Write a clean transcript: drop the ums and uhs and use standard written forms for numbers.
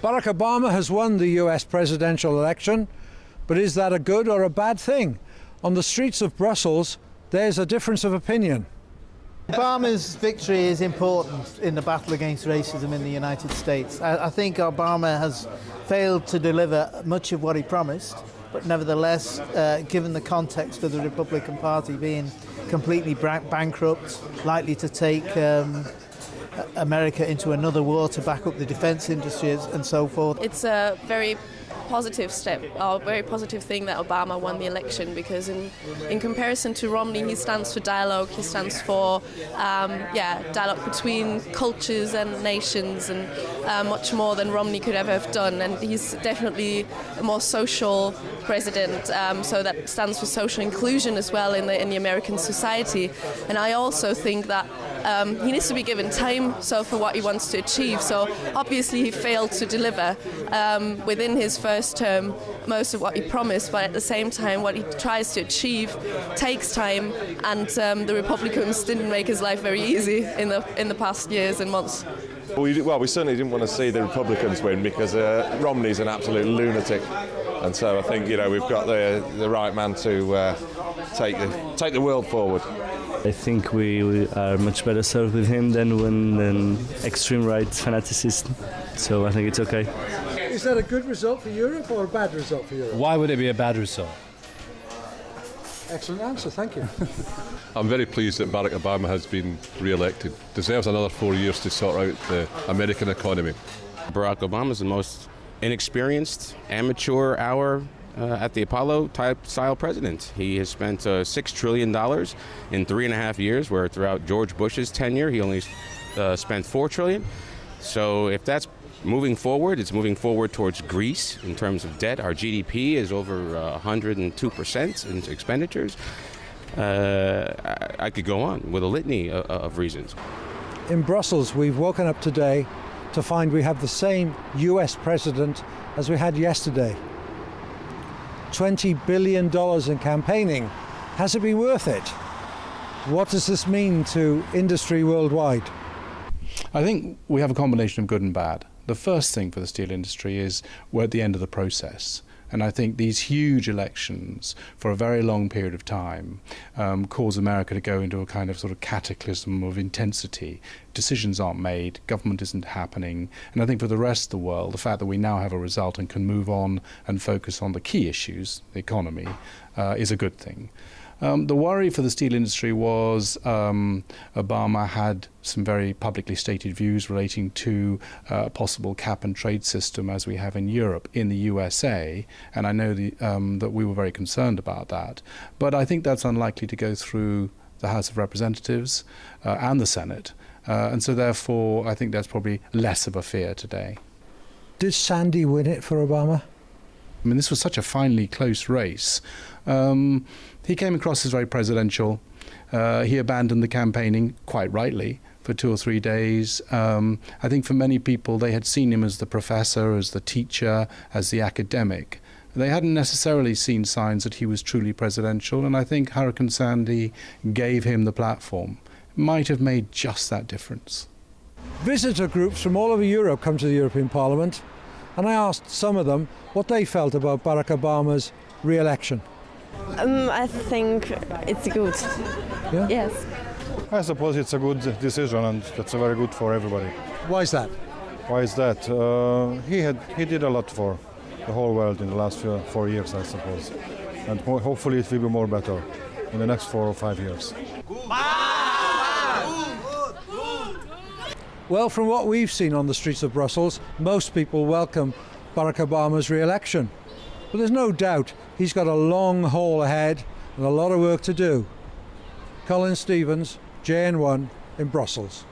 Barack Obama has won the US presidential election, but is that a good or a bad thing? On the streets of Brussels, there's a difference of opinion. Obama's victory is important in the battle against racism in the United States. I think Obama has failed to deliver much of what he promised, but nevertheless, given the context of the Republican Party being completely bankrupt, likely to take America into another war to back up the defence industries and so forth. It's a very positive step, or very positive thing that Obama won the election, because in comparison to Romney, he stands for dialogue, he stands for dialogue between cultures and nations, and much more than Romney could ever have done. And he's definitely a more social president, so that stands for social inclusion as well in the American society. And I also think that he needs to be given time for what he wants to achieve. So obviously he failed to deliver within his first term most of what he promised, but at the same time what he tries to achieve takes time, and the Republicans didn't make his life very easy in the past years and months. We certainly didn't want to see the Republicans win, because Romney's an absolute lunatic, and so I think we've got the right man to take the world forward. I think we are much better served with him than extreme right fanaticism, so I think it's okay. Is that a good result for Europe or a bad result for Europe? Why would it be a bad result? Excellent answer, thank you. I'm very pleased that Barack Obama has been re-elected. Deserves another 4 years to sort out the American economy. Barack Obama is the most inexperienced, amateur hour at the Apollo type style president. He has spent $6 trillion in 3.5 years, where throughout George Bush's tenure he only spent $4 trillion. So if that's moving forward, it's moving forward towards Greece in terms of debt. Our GDP is over 102% in expenditures. I could go on with a litany of reasons. In Brussels, we've woken up today to find we have the same US president as we had yesterday. $20 billion in campaigning. Has it been worth it? What does this mean to industry worldwide? I think we have a combination of good and bad. The first thing for the steel industry is we're at the end of the process. And I think these huge elections for a very long period of time cause America to go into a kind of sort of cataclysm of intensity. Decisions aren't made, government isn't happening. And I think for the rest of the world, the fact that we now have a result and can move on and focus on the key issues, the economy, is a good thing. The worry for the steel industry was Obama had some very publicly stated views relating to a possible cap and trade system as we have in Europe, in the USA, and I know that we were very concerned about that. But I think that's unlikely to go through the House of Representatives and the Senate, and so therefore I think that's probably less of a fear today. Did Sandy win it for Obama? I mean, this was such a finely close race. He came across as very presidential. He abandoned the campaigning, quite rightly, for 2 or 3 days. I think for many people, they had seen him as the professor, as the teacher, as the academic. They hadn't necessarily seen signs that he was truly presidential, and I think Hurricane Sandy gave him the platform. Might have made just that difference. Visitor groups from all over Europe come to the European Parliament, and I asked some of them what they felt about Barack Obama's re-election. I think it's good. Yeah? Yes. I suppose it's a good decision, and that's very good for everybody. Why is that? Why is that? He did a lot for the whole world in the last 4 years, I suppose. And hopefully it will be more better in the next 4 or 5 years. Well, from what we've seen on the streets of Brussels, most people welcome Barack Obama's re-election. But there's no doubt he's got a long haul ahead and a lot of work to do. Colin Stevens, JN1 in Brussels.